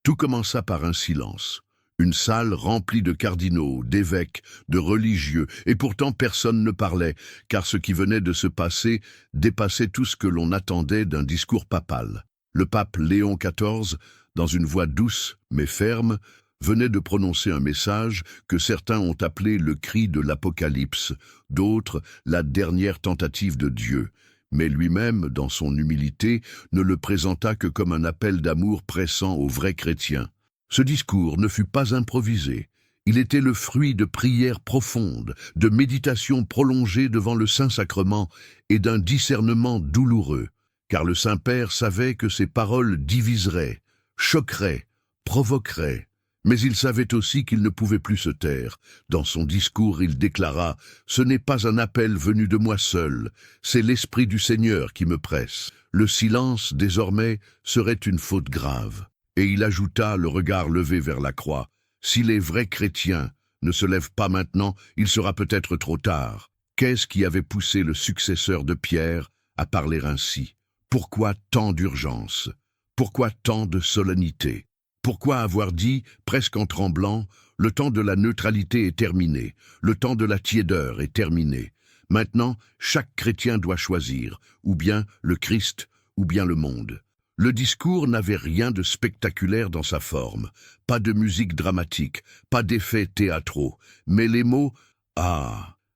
Tout commença par un silence. Une salle remplie de cardinaux, d'évêques, de religieux, et pourtant personne ne parlait, car ce qui venait de se passer dépassait tout ce que l'on attendait d'un discours papal. Le pape Léon XIV, dans une voix douce mais ferme, venait de prononcer un message que certains ont appelé le cri de l'Apocalypse, d'autres la dernière tentative de Dieu. Mais lui-même, dans son humilité, ne le présenta que comme un appel d'amour pressant aux vrais chrétiens. Ce discours ne fut pas improvisé. Il était le fruit de prières profondes, de méditations prolongées devant le Saint-Sacrement et d'un discernement douloureux, car le Saint-Père savait que ses paroles diviseraient, choqueraient, provoqueraient. Mais il savait aussi qu'il ne pouvait plus se taire. Dans son discours, il déclara « Ce n'est pas un appel venu de moi seul, c'est l'Esprit du Seigneur qui me presse. Le silence, désormais, serait une faute grave. » Et il ajouta, le regard levé vers la croix, « Si les vrais chrétiens ne se lèvent pas maintenant, il sera peut-être trop tard. » Qu'est-ce qui avait poussé le successeur de Pierre à parler ainsi? Pourquoi tant d'urgence? Pourquoi tant de solennité? Pourquoi avoir dit, presque en tremblant, « Le temps de la neutralité est terminé, le temps de la tiédeur est terminé. Maintenant, chaque chrétien doit choisir, ou bien le Christ, ou bien le monde. » Le discours n'avait rien de spectaculaire dans sa forme, pas de musique dramatique, pas d'effets théâtraux, mais les mots,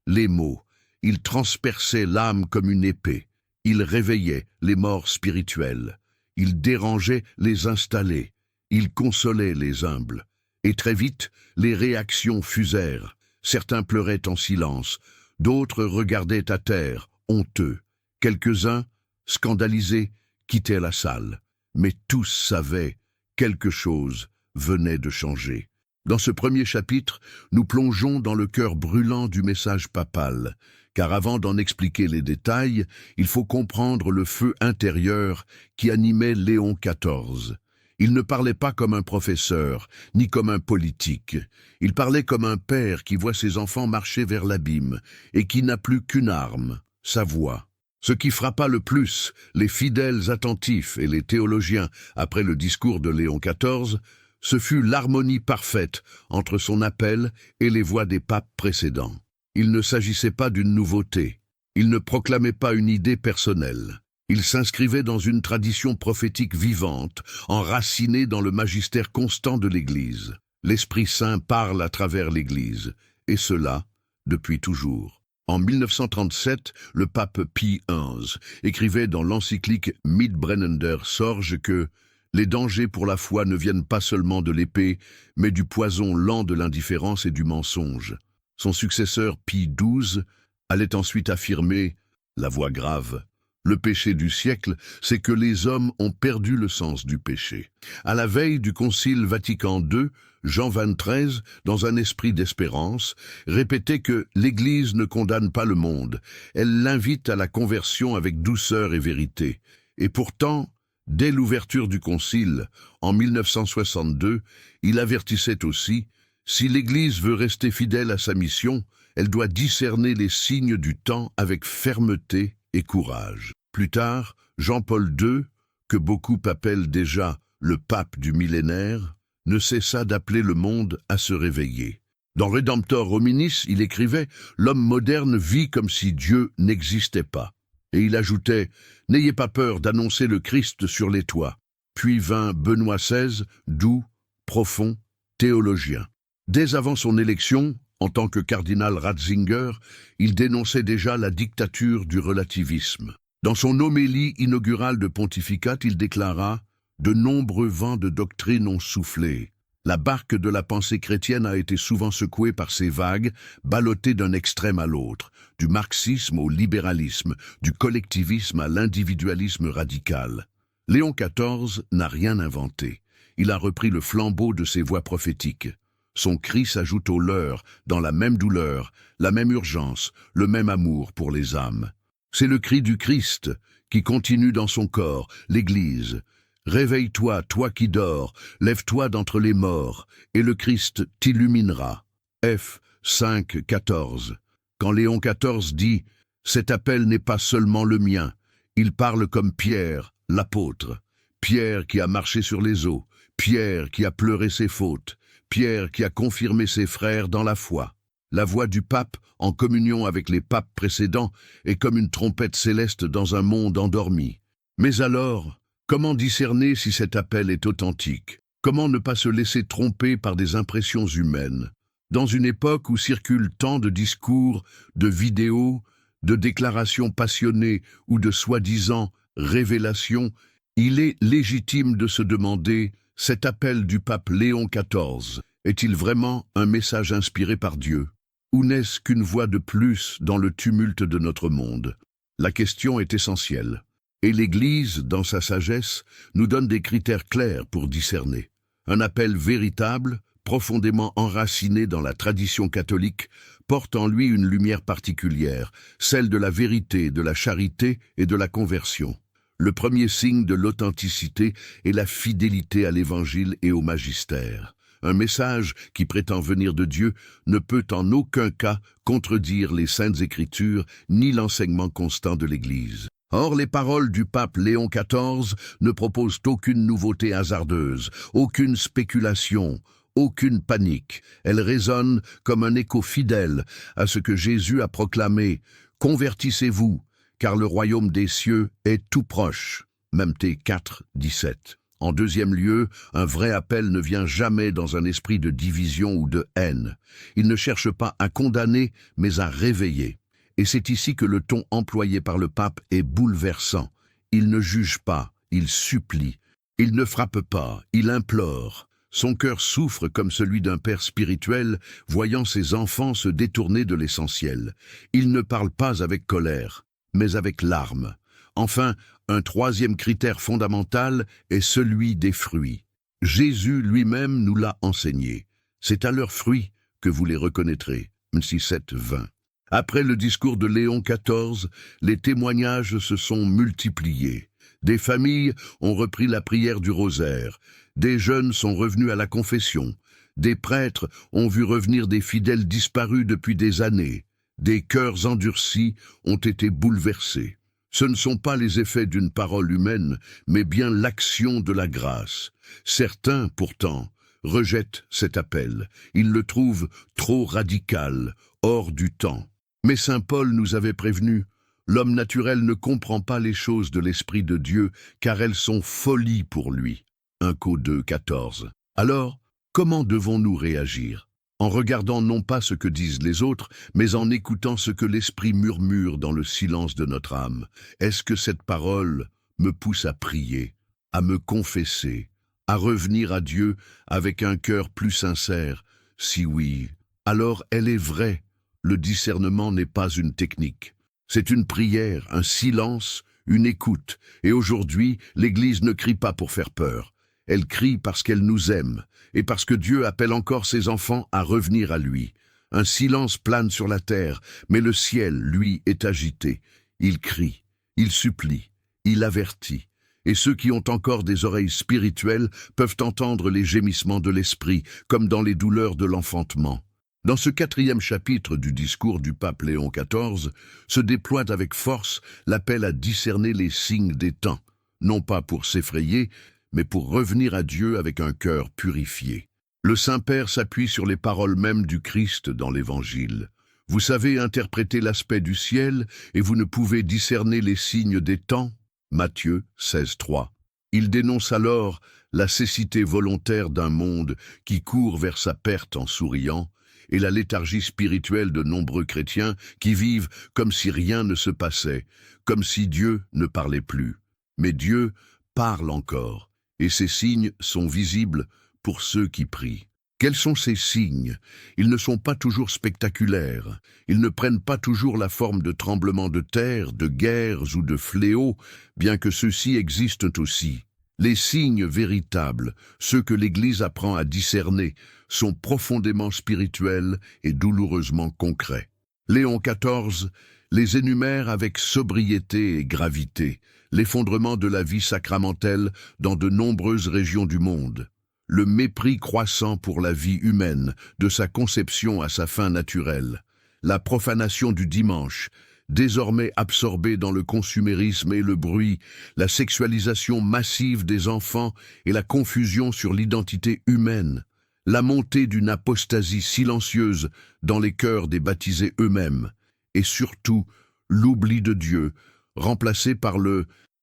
les mots, ils transperçaient l'âme comme une épée, ils réveillaient les morts spirituels, ils dérangeaient les installés, ils consolaient les humbles. Et très vite, les réactions fusèrent. Certains pleuraient en silence, d'autres regardaient à terre, honteux. Quelques-uns, scandalisés, quittaient la salle. Mais tous savaient, quelque chose venait de changer. Dans ce premier chapitre, nous plongeons dans le cœur brûlant du message papal, car avant d'en expliquer les détails, il faut comprendre le feu intérieur qui animait Léon XIV. Il ne parlait pas comme un professeur, ni comme un politique. Il parlait comme un père qui voit ses enfants marcher vers l'abîme et qui n'a plus qu'une arme, sa voix. Ce qui frappa le plus les fidèles attentifs et les théologiens après le discours de Léon XIV, ce fut l'harmonie parfaite entre son appel et les voix des papes précédents. Il ne s'agissait pas d'une nouveauté. Il ne proclamait pas une idée personnelle. Il s'inscrivait dans une tradition prophétique vivante, enracinée dans le magistère constant de l'Église. L'Esprit Saint parle à travers l'Église, et cela depuis toujours. En 1937, le pape Pie XI écrivait dans l'encyclique Mitbrennender Sorge que « Les dangers pour la foi ne viennent pas seulement de l'épée, mais du poison lent de l'indifférence et du mensonge. » Son successeur Pie XII allait ensuite affirmer, la voix grave, le péché du siècle, c'est que les hommes ont perdu le sens du péché. À la veille du Concile Vatican II, Jean XXIII, dans un esprit d'espérance, répétait que l'Église ne condamne pas le monde, elle l'invite à la conversion avec douceur et vérité. Et pourtant, dès l'ouverture du Concile, en 1962, il avertissait aussi, si l'Église veut rester fidèle à sa mission, elle doit discerner les signes du temps avec fermeté et courage. Plus tard, Jean-Paul II, que beaucoup appellent déjà le pape du millénaire, ne cessa d'appeler le monde à se réveiller. Dans Redemptor Hominis, il écrivait « L'homme moderne vit comme si Dieu n'existait pas ». Et il ajoutait « N'ayez pas peur d'annoncer le Christ sur les toits ». Puis vint Benoît XVI, doux, profond, théologien. Dès avant son élection, en tant que cardinal Ratzinger, il dénonçait déjà la dictature du relativisme. Dans son homélie inaugurale de pontificat, il déclara « De nombreux vents de doctrine ont soufflé. La barque de la pensée chrétienne a été souvent secouée par ces vagues, ballottées d'un extrême à l'autre, du marxisme au libéralisme, du collectivisme à l'individualisme radical. » Léon XIV n'a rien inventé. Il a repris le flambeau de ses voix prophétiques. Son cri s'ajoute au leur, dans la même douleur, la même urgence, le même amour pour les âmes. C'est le cri du Christ qui continue dans son corps, l'Église. « Réveille-toi, toi qui dors, lève-toi d'entre les morts, et le Christ t'illuminera. » F. 5, 14. Quand Léon XIV dit « Cet appel n'est pas seulement le mien », il parle comme Pierre, l'apôtre. Pierre qui a marché sur les eaux, Pierre qui a pleuré ses fautes, Pierre qui a confirmé ses frères dans la foi. La voix du pape, en communion avec les papes précédents, est comme une trompette céleste dans un monde endormi. Mais alors, comment discerner si cet appel est authentique? Comment ne pas se laisser tromper par des impressions humaines? Dans une époque où circulent tant de discours, de vidéos, de déclarations passionnées ou de soi-disant révélations, il est légitime de se demander, cet appel du pape Léon XIV, est-il vraiment un message inspiré par Dieu? Ou n'est-ce qu'une voix de plus dans le tumulte de notre monde? La question est essentielle. Et l'Église, dans sa sagesse, nous donne des critères clairs pour discerner. Un appel véritable, profondément enraciné dans la tradition catholique, porte en lui une lumière particulière, celle de la vérité, de la charité et de la conversion. Le premier signe de l'authenticité est la fidélité à l'Évangile et au magistère. Un message qui prétend venir de Dieu ne peut en aucun cas contredire les Saintes Écritures ni l'enseignement constant de l'Église. Or, les paroles du pape Léon XIV ne proposent aucune nouveauté hasardeuse, aucune spéculation, aucune panique. Elles résonnent comme un écho fidèle à ce que Jésus a proclamé « Convertissez-vous, car le royaume des cieux est tout proche » Matthieu 4, 17. En deuxième lieu, un vrai appel ne vient jamais dans un esprit de division ou de haine. Il ne cherche pas à condamner, mais à réveiller. Et c'est ici que le ton employé par le pape est bouleversant. Il ne juge pas, il supplie. Il ne frappe pas, il implore. Son cœur souffre comme celui d'un père spirituel, voyant ses enfants se détourner de l'essentiel. Il ne parle pas avec colère, mais avec larmes. Enfin, un troisième critère fondamental est celui des fruits. Jésus lui-même nous l'a enseigné. C'est à leurs fruits que vous les reconnaîtrez. Matthieu 7, 20. Après le discours de Léon XIV, les témoignages se sont multipliés. Des familles ont repris la prière du rosaire. Des jeunes sont revenus à la confession. Des prêtres ont vu revenir des fidèles disparus depuis des années. Des cœurs endurcis ont été bouleversés. Ce ne sont pas les effets d'une parole humaine, mais bien l'action de la grâce. Certains, pourtant, rejettent cet appel. Ils le trouvent trop radical, hors du temps. Mais saint Paul nous avait prévenus, l'homme naturel ne comprend pas les choses de l'Esprit de Dieu, car elles sont folie pour lui. 1 Cor 2, 14. Alors, comment devons-nous réagir? En regardant non pas ce que disent les autres, mais en écoutant ce que l'Esprit murmure dans le silence de notre âme. Est-ce que cette parole me pousse à prier, à me confesser, à revenir à Dieu avec un cœur plus sincère? Si oui, alors elle est vraie. Le discernement n'est pas une technique. C'est une prière, un silence, une écoute. Et aujourd'hui, l'Église ne crie pas pour faire peur. Elle crie parce qu'elle nous aime, et parce que Dieu appelle encore ses enfants à revenir à lui. Un silence plane sur la terre, mais le ciel, lui, est agité. Il crie, il supplie, il avertit. Et ceux qui ont encore des oreilles spirituelles peuvent entendre les gémissements de l'esprit, comme dans les douleurs de l'enfantement. Dans ce 4e chapitre du discours du pape Léon XIV, se déploie avec force l'appel à discerner les signes des temps, non pas pour s'effrayer, mais pour revenir à Dieu avec un cœur purifié. Le Saint-Père s'appuie sur les paroles mêmes du Christ dans l'Évangile. Vous savez interpréter l'aspect du ciel et vous ne pouvez discerner les signes des temps. Matthieu 16, 3. Il dénonce alors la cécité volontaire d'un monde qui court vers sa perte en souriant et la léthargie spirituelle de nombreux chrétiens qui vivent comme si rien ne se passait, comme si Dieu ne parlait plus. Mais Dieu parle encore. Et ces signes sont visibles pour ceux qui prient. Quels sont ces signes? Ils ne sont pas toujours spectaculaires. Ils ne prennent pas toujours la forme de tremblements de terre, de guerres ou de fléaux, bien que ceux-ci existent aussi. Les signes véritables, ceux que l'Église apprend à discerner, sont profondément spirituels et douloureusement concrets. Léon XIV les énumère avec sobriété et gravité, l'effondrement de la vie sacramentelle dans de nombreuses régions du monde, le mépris croissant pour la vie humaine, de sa conception à sa fin naturelle, la profanation du dimanche, désormais absorbée dans le consumérisme et le bruit, la sexualisation massive des enfants et la confusion sur l'identité humaine, la montée d'une apostasie silencieuse dans les cœurs des baptisés eux-mêmes, et surtout l'oubli de Dieu, remplacé par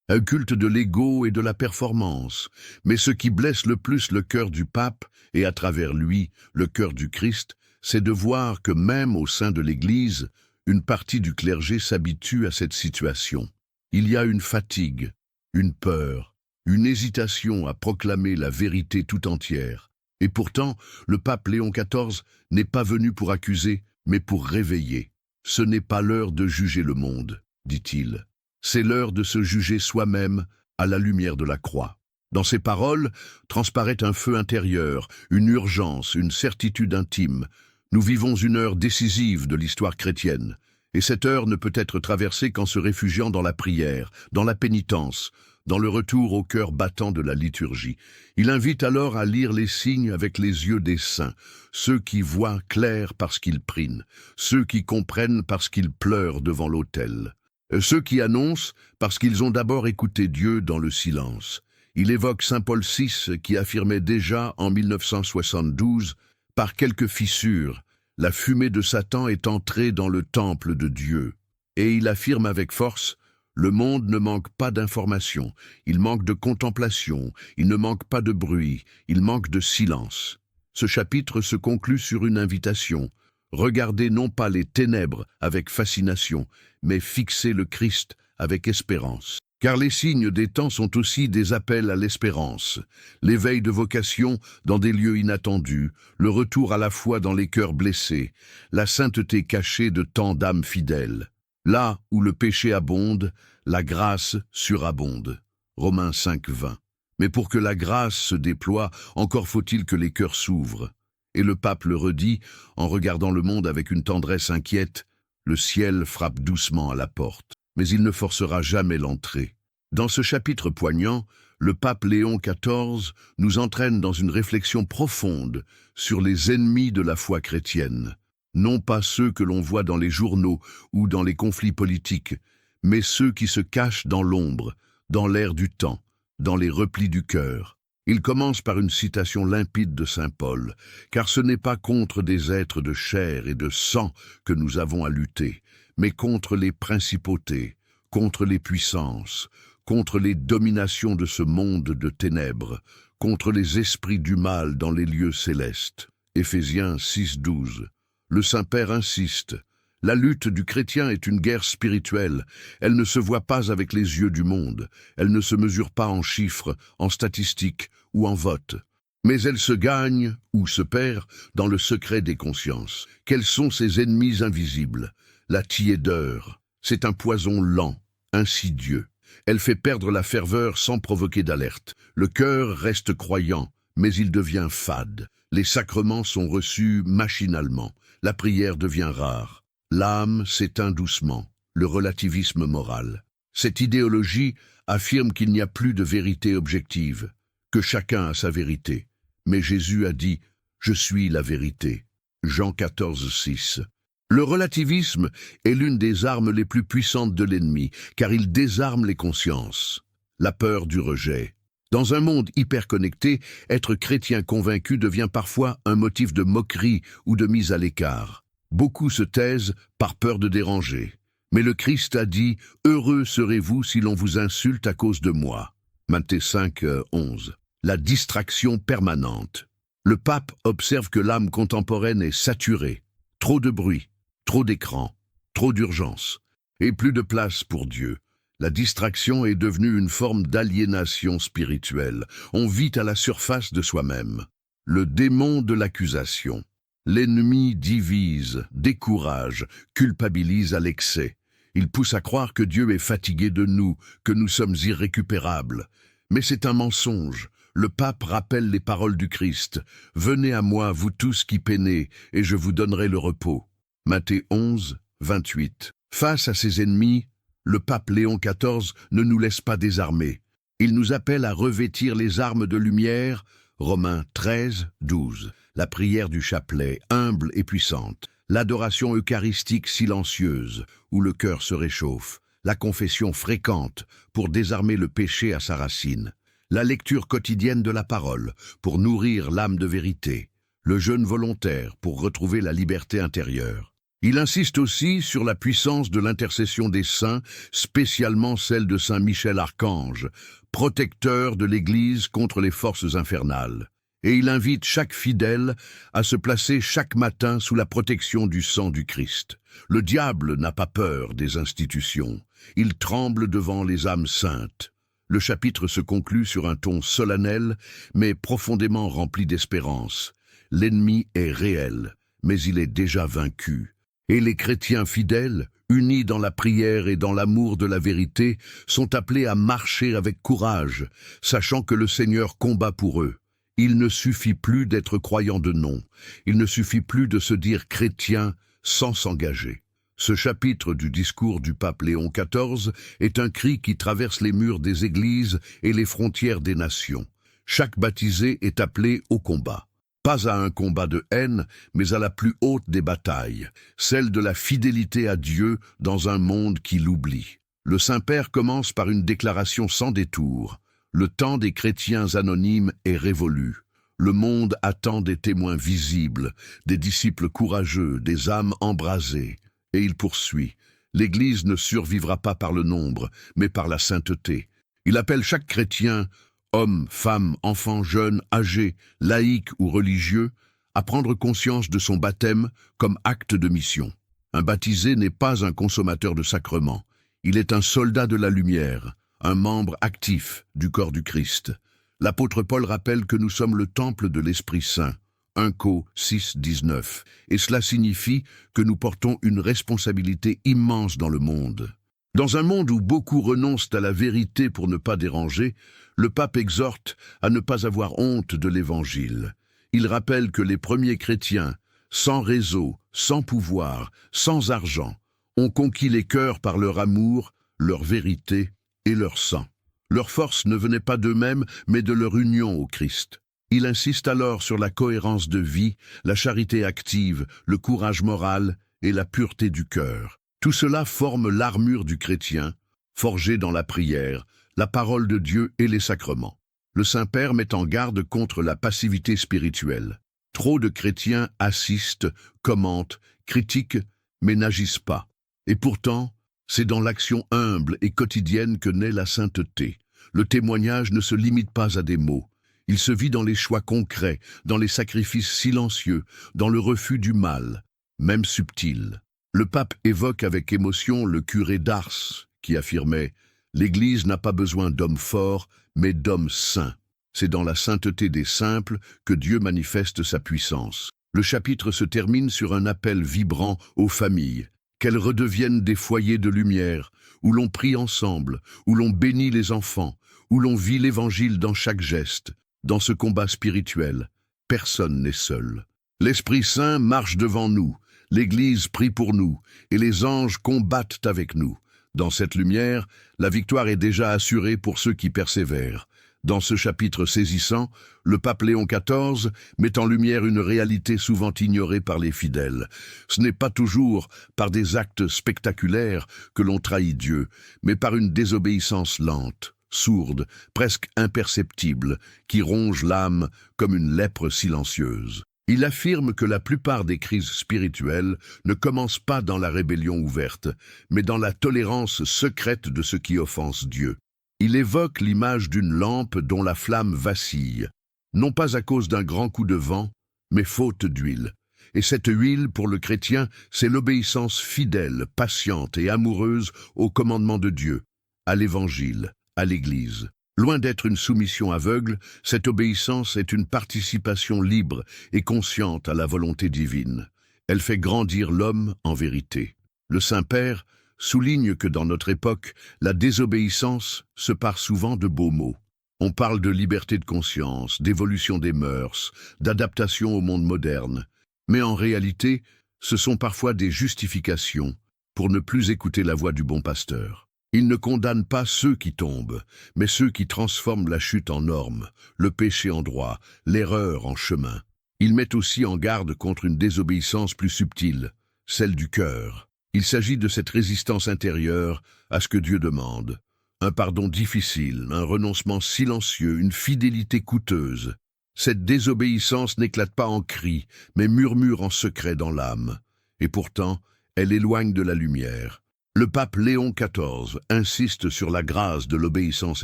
un culte de l'ego et de la performance. Mais ce qui blesse le plus le cœur du pape, et à travers lui, le cœur du Christ, c'est de voir que même au sein de l'Église, une partie du clergé s'habitue à cette situation. Il y a une fatigue, une peur, une hésitation à proclamer la vérité tout entière. Et pourtant, le pape Léon XIV n'est pas venu pour accuser, mais pour réveiller. Ce n'est pas l'heure de juger le monde, dit-il. C'est l'heure de se juger soi-même à la lumière de la croix. Dans ces paroles transparaît un feu intérieur, une urgence, une certitude intime. Nous vivons une heure décisive de l'histoire chrétienne, et cette heure ne peut être traversée qu'en se réfugiant dans la prière, dans la pénitence, dans le retour au cœur battant de la liturgie. Il invite alors à lire les signes avec les yeux des saints, ceux qui voient clair parce qu'ils prient, ceux qui comprennent parce qu'ils pleurent devant l'autel, ceux qui annoncent parce qu'ils ont d'abord écouté Dieu dans le silence. Il évoque saint Paul VI qui affirmait déjà en 1972 « Par quelques fissures, la fumée de Satan est entrée dans le temple de Dieu ». Et il affirme avec force « Le monde ne manque pas d'information, il manque de contemplation, il ne manque pas de bruit, il manque de silence ». Ce chapitre se conclut sur une invitation. Regardez non pas les ténèbres avec fascination, mais fixez le Christ avec espérance. Car les signes des temps sont aussi des appels à l'espérance, l'éveil de vocation dans des lieux inattendus, le retour à la foi dans les cœurs blessés, la sainteté cachée de tant d'âmes fidèles. Là où le péché abonde, la grâce surabonde. Romains 5, 20. Mais pour que la grâce se déploie, encore faut-il que les cœurs s'ouvrent. Et le pape le redit, en regardant le monde avec une tendresse inquiète, le ciel frappe doucement à la porte, mais il ne forcera jamais l'entrée. Dans ce chapitre poignant, le pape Léon XIV nous entraîne dans une réflexion profonde sur les ennemis de la foi chrétienne. Non pas ceux que l'on voit dans les journaux ou dans les conflits politiques, mais ceux qui se cachent dans l'ombre, dans l'air du temps, dans les replis du cœur. Il commence par une citation limpide de saint Paul, car ce n'est pas contre des êtres de chair et de sang que nous avons à lutter, mais contre les principautés, contre les puissances, contre les dominations de ce monde de ténèbres, contre les esprits du mal dans les lieux célestes. Éphésiens 6, 12. Le Saint-Père insiste. La lutte du chrétien est une guerre spirituelle. Elle ne se voit pas avec les yeux du monde. Elle ne se mesure pas en chiffres, en statistiques ou en votes. Mais elle se gagne ou se perd dans le secret des consciences. Quels sont ses ennemis invisibles? La tiédeur. C'est un poison lent, insidieux. Elle fait perdre la ferveur sans provoquer d'alerte. Le cœur reste croyant, mais il devient fade. Les sacrements sont reçus machinalement. La prière devient rare. L'âme s'éteint doucement, le relativisme moral. Cette idéologie affirme qu'il n'y a plus de vérité objective, que chacun a sa vérité. Mais Jésus a dit « Je suis la vérité ». Jean 14, 6. Le relativisme est l'une des armes les plus puissantes de l'ennemi, car il désarme les consciences. La peur du rejet. Dans un monde hyperconnecté, être chrétien convaincu devient parfois un motif de moquerie ou de mise à l'écart. Beaucoup se taisent par peur de déranger. Mais le Christ a dit « Heureux serez-vous si l'on vous insulte à cause de moi ». Matthieu 5, 11. La distraction permanente. Le pape observe que l'âme contemporaine est saturée. Trop de bruit, trop d'écran, trop d'urgence, et plus de place pour Dieu. La distraction est devenue une forme d'aliénation spirituelle. On vit à la surface de soi-même. Le démon de l'accusation. L'ennemi divise, décourage, culpabilise à l'excès. Il pousse à croire que Dieu est fatigué de nous, que nous sommes irrécupérables. Mais c'est un mensonge. Le pape rappelle les paroles du Christ. « Venez à moi, vous tous qui peinez, et je vous donnerai le repos. » Matthieu 11, 28. Face à ses ennemis, le pape Léon XIV ne nous laisse pas désarmés. Il nous appelle à revêtir les armes de lumière, Romains 13, 12. La prière du chapelet, humble et puissante. l'adoration eucharistique silencieuse, où le cœur se réchauffe, la confession fréquente pour désarmer le péché à sa racine, la lecture quotidienne de la parole pour nourrir l'âme de vérité, le jeûne volontaire pour retrouver la liberté intérieure. Il insiste aussi sur la puissance de l'intercession des saints, spécialement celle de Saint Michel Archange, protecteur de l'Église contre les forces infernales. Et il invite chaque fidèle à se placer chaque matin sous la protection du sang du Christ. Le diable n'a pas peur des institutions. Il tremble devant les âmes saintes. Le chapitre se conclut sur un ton solennel, mais profondément rempli d'espérance. L'ennemi est réel, mais il est déjà vaincu. Et les chrétiens fidèles, unis dans la prière et dans l'amour de la vérité, sont appelés à marcher avec courage, sachant que le Seigneur combat pour eux. Il ne suffit plus d'être croyant de nom, il ne suffit plus de se dire chrétien sans s'engager. Ce chapitre du discours du pape Léon XIV est un cri qui traverse les murs des églises et les frontières des nations. Chaque baptisé est appelé au combat. Pas à un combat de haine, mais à la plus haute des batailles, celle de la fidélité à Dieu dans un monde qui l'oublie. Le Saint-Père commence par une déclaration sans détour. Le temps des chrétiens anonymes est révolu. Le monde attend des témoins visibles, des disciples courageux, des âmes embrasées. Et il poursuit. L'Église ne survivra pas par le nombre, mais par la sainteté. Il appelle chaque chrétien, homme, femme, enfant, jeune, âgé, laïque ou religieux, à prendre conscience de son baptême comme acte de mission. Un baptisé n'est pas un consommateur de sacrements. Il est un soldat de la lumière, un membre actif du corps du Christ. L'apôtre Paul rappelle que nous sommes le temple de l'Esprit Saint, 1 Cor 6, 19, et cela signifie que nous portons une responsabilité immense dans le monde. Dans un monde où beaucoup renoncent à la vérité pour ne pas déranger, le pape exhorte à ne pas avoir honte de l'Évangile. Il rappelle que les premiers chrétiens, sans réseau, sans pouvoir, sans argent, ont conquis les cœurs par leur amour, leur vérité et leur sang. Leur force ne venait pas d'eux-mêmes, mais de leur union au Christ. Il insiste alors sur la cohérence de vie, la charité active, le courage moral et la pureté du cœur. Tout cela forme l'armure du chrétien, forgée dans la prière, la parole de Dieu et les sacrements. Le Saint-Père met en garde contre la passivité spirituelle. Trop de chrétiens assistent, commentent, critiquent, mais n'agissent pas. Et pourtant, c'est dans l'action humble et quotidienne que naît la sainteté. Le témoignage ne se limite pas à des mots. Il se vit dans les choix concrets, dans les sacrifices silencieux, dans le refus du mal, même subtil. Le pape évoque avec émotion le curé d'Ars, qui affirmait « L'Église n'a pas besoin d'hommes forts, mais d'hommes saints. C'est dans la sainteté des simples que Dieu manifeste sa puissance. » Le chapitre se termine sur un appel vibrant aux familles, qu'elles redeviennent des foyers de lumière, où l'on prie ensemble, où l'on bénit les enfants, où l'on vit l'Évangile dans chaque geste. Dans ce combat spirituel, personne n'est seul. L'Esprit Saint marche devant nous, l'Église prie pour nous, et les anges combattent avec nous. Dans cette lumière, la victoire est déjà assurée pour ceux qui persévèrent. Dans ce chapitre saisissant, le pape Léon XIV met en lumière une réalité souvent ignorée par les fidèles. Ce n'est pas toujours par des actes spectaculaires que l'on trahit Dieu, mais par une désobéissance lente, sourde, presque imperceptible, qui ronge l'âme comme une lèpre silencieuse. Il affirme que la plupart des crises spirituelles ne commencent pas dans la rébellion ouverte, mais dans la tolérance secrète de ce qui offense Dieu. Il évoque l'image d'une lampe dont la flamme vacille, non pas à cause d'un grand coup de vent, mais faute d'huile. Et cette huile, pour le chrétien, c'est l'obéissance fidèle, patiente et amoureuse au commandement de Dieu, à l'Évangile, à l'Église. Loin d'être une soumission aveugle, cette obéissance est une participation libre et consciente à la volonté divine. Elle fait grandir l'homme en vérité. Le Saint-Père souligne que dans notre époque, la désobéissance se pare souvent de beaux mots. On parle de liberté de conscience, d'évolution des mœurs, d'adaptation au monde moderne. Mais en réalité, ce sont parfois des justifications pour ne plus écouter la voix du bon pasteur. Il ne condamne pas ceux qui tombent, mais ceux qui transforment la chute en norme, le péché en droit, l'erreur en chemin. Il met aussi en garde contre une désobéissance plus subtile, celle du cœur. Il s'agit de cette résistance intérieure à ce que Dieu demande. Un pardon difficile, un renoncement silencieux, une fidélité coûteuse. Cette désobéissance n'éclate pas en cris, mais murmure en secret dans l'âme. Et pourtant, elle éloigne de la lumière. Le pape Léon XIV insiste sur la grâce de l'obéissance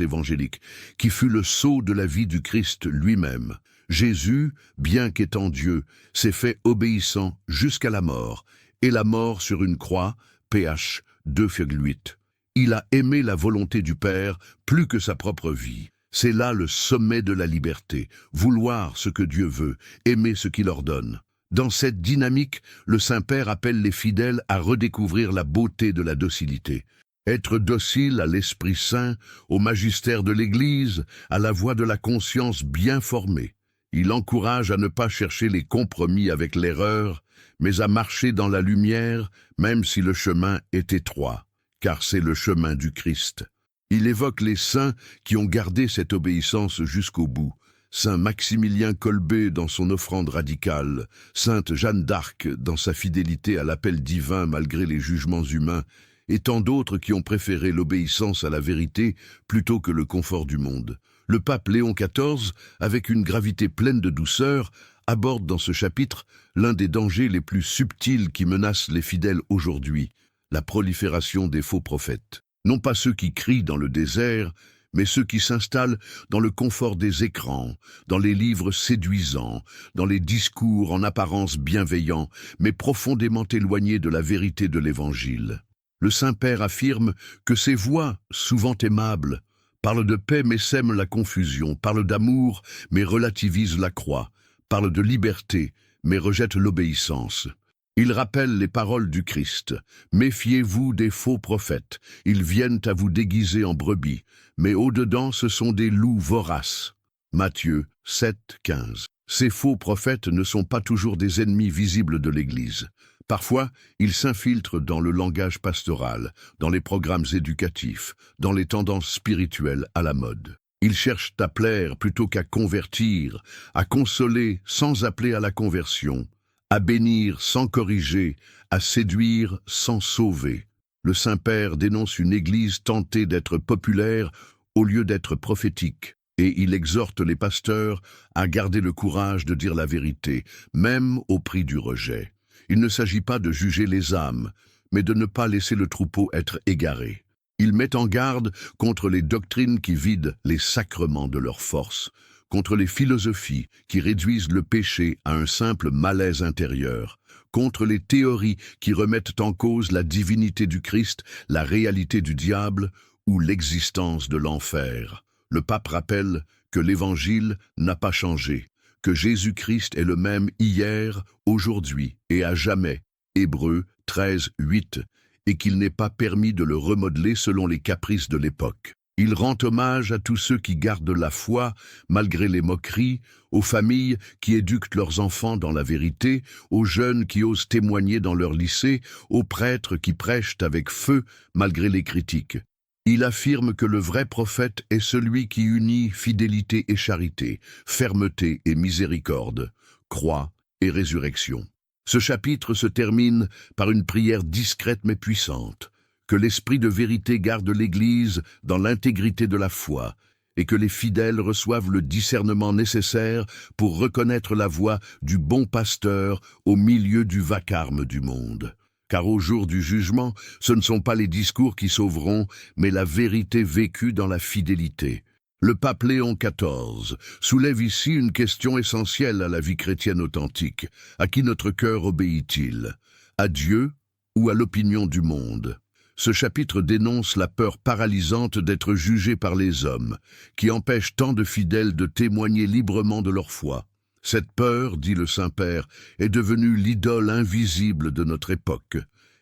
évangélique, qui fut le sceau de la vie du Christ lui-même. Jésus, bien qu'étant Dieu, s'est fait obéissant jusqu'à la mort, et la mort sur une croix, ph 2,8. Il a aimé la volonté du Père plus que sa propre vie. C'est là le sommet de la liberté, vouloir ce que Dieu veut, aimer ce qu'il ordonne. Dans cette dynamique, le Saint-Père appelle les fidèles à redécouvrir la beauté de la docilité. Être docile à l'Esprit Saint, au magistère de l'Église, à la voix de la conscience bien formée. Il encourage à ne pas chercher les compromis avec l'erreur, mais à marcher dans la lumière, même si le chemin est étroit, car c'est le chemin du Christ. Il évoque les saints qui ont gardé cette obéissance jusqu'au bout. Saint Maximilien Kolbe dans son offrande radicale, Sainte Jeanne d'Arc dans sa fidélité à l'appel divin malgré les jugements humains, et tant d'autres qui ont préféré l'obéissance à la vérité plutôt que le confort du monde. Le pape Léon XIV, avec une gravité pleine de douceur, aborde dans ce chapitre l'un des dangers les plus subtils qui menacent les fidèles aujourd'hui, la prolifération des faux prophètes. Non pas ceux qui crient dans le désert, mais ceux qui s'installent dans le confort des écrans, dans les livres séduisants, dans les discours en apparence bienveillants, mais profondément éloignés de la vérité de l'Évangile. Le Saint-Père affirme que ces voix, souvent aimables, parlent de paix mais sèment la confusion, parlent d'amour mais relativisent la croix, parlent de liberté mais rejettent l'obéissance. Il rappelle les paroles du Christ. « Méfiez-vous des faux prophètes, ils viennent à vous déguiser en brebis, mais au-dedans ce sont des loups voraces. » Matthieu 7, 15. Ces faux prophètes ne sont pas toujours des ennemis visibles de l'Église. Parfois, ils s'infiltrent dans le langage pastoral, dans les programmes éducatifs, dans les tendances spirituelles à la mode. Ils cherchent à plaire plutôt qu'à convertir, à consoler sans appeler à la conversion, à bénir sans corriger, à séduire sans sauver. Le Saint-Père dénonce une Église tentée d'être populaire au lieu d'être prophétique, et il exhorte les pasteurs à garder le courage de dire la vérité, même au prix du rejet. Il ne s'agit pas de juger les âmes, mais de ne pas laisser le troupeau être égaré. Il met en garde contre les doctrines qui vident les sacrements de leur force, contre les philosophies qui réduisent le péché à un simple malaise intérieur, contre les théories qui remettent en cause la divinité du Christ, la réalité du diable ou l'existence de l'enfer. Le pape rappelle que l'Évangile n'a pas changé, que Jésus-Christ est le même hier, aujourd'hui et à jamais, Hébreux 13, 8, et qu'il n'est pas permis de le remodeler selon les caprices de l'époque. Il rend hommage à tous ceux qui gardent la foi, malgré les moqueries, aux familles qui éduquent leurs enfants dans la vérité, aux jeunes qui osent témoigner dans leur lycée, aux prêtres qui prêchent avec feu, malgré les critiques. Il affirme que le vrai prophète est celui qui unit fidélité et charité, fermeté et miséricorde, croix et résurrection. Ce chapitre se termine par une prière discrète mais puissante. Que l'esprit de vérité garde l'Église dans l'intégrité de la foi, et que les fidèles reçoivent le discernement nécessaire pour reconnaître la voix du bon pasteur au milieu du vacarme du monde. Car au jour du jugement, ce ne sont pas les discours qui sauveront, mais la vérité vécue dans la fidélité. Le pape Léon XIV soulève ici une question essentielle à la vie chrétienne authentique. À qui notre cœur obéit-il? À Dieu ou à l'opinion du monde? Ce chapitre dénonce la peur paralysante d'être jugé par les hommes, qui empêche tant de fidèles de témoigner librement de leur foi. Cette peur, dit le Saint-Père, est devenue l'idole invisible de notre époque.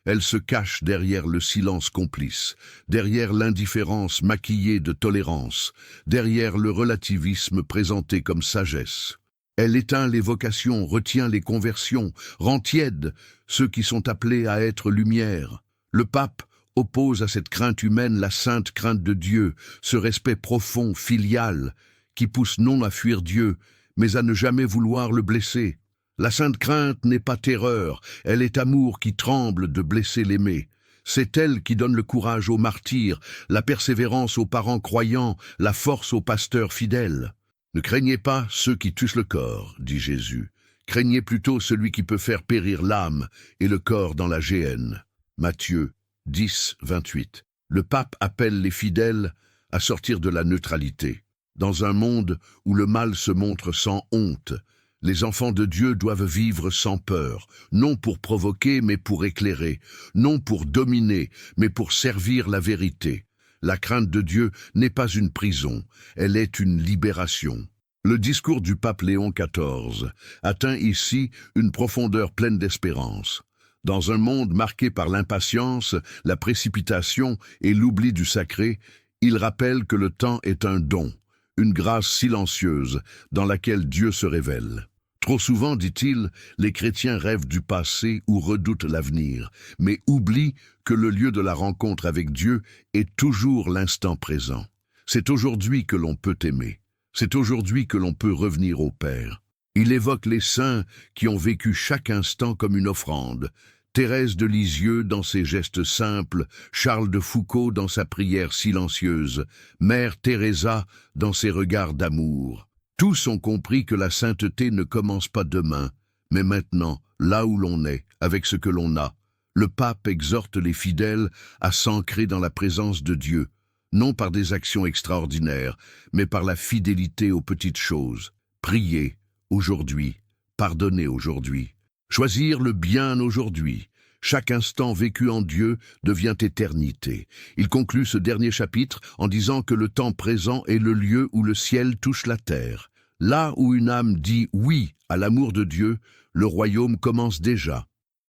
Elle se cache derrière le silence complice, derrière l'indifférence maquillée de tolérance, derrière le relativisme présenté comme sagesse. Elle éteint les vocations, retient les conversions, rend tièdes ceux qui sont appelés à être lumière. Le pape oppose à cette crainte humaine la sainte crainte de Dieu, ce respect profond, filial, qui pousse non à fuir Dieu, mais à ne jamais vouloir le blesser. La sainte crainte n'est pas terreur, elle est amour qui tremble de blesser l'aimé. C'est elle qui donne le courage aux martyrs, la persévérance aux parents croyants, la force aux pasteurs fidèles. Ne craignez pas ceux qui tuent le corps, dit Jésus. Craignez plutôt celui qui peut faire périr l'âme et le corps dans la géhenne. Matthieu 10, 28. Le pape appelle les fidèles à sortir de la neutralité. Dans un monde où le mal se montre sans honte, les enfants de Dieu doivent vivre sans peur, non pour provoquer mais pour éclairer, non pour dominer mais pour servir la vérité. La crainte de Dieu n'est pas une prison, elle est une libération. Le discours du pape Léon XIV atteint ici une profondeur pleine d'espérance. Dans un monde marqué par l'impatience, la précipitation et l'oubli du sacré, il rappelle que le temps est un don, une grâce silencieuse dans laquelle Dieu se révèle. Trop souvent, dit-il, les chrétiens rêvent du passé ou redoutent l'avenir, mais oublient que le lieu de la rencontre avec Dieu est toujours l'instant présent. C'est aujourd'hui que l'on peut aimer. C'est aujourd'hui que l'on peut revenir au Père. Il évoque les saints qui ont vécu chaque instant comme une offrande. Thérèse de Lisieux dans ses gestes simples, Charles de Foucauld dans sa prière silencieuse, Mère Teresa dans ses regards d'amour. Tous ont compris que la sainteté ne commence pas demain, mais maintenant, là où l'on est, avec ce que l'on a. Le pape exhorte les fidèles à s'ancrer dans la présence de Dieu, non par des actions extraordinaires, mais par la fidélité aux petites choses. Prier aujourd'hui, pardonner aujourd'hui, choisir le bien aujourd'hui. Chaque instant vécu en Dieu devient éternité. Il conclut ce dernier chapitre en disant que le temps présent est le lieu où le ciel touche la terre. Là où une âme dit oui à l'amour de Dieu, le royaume commence déjà.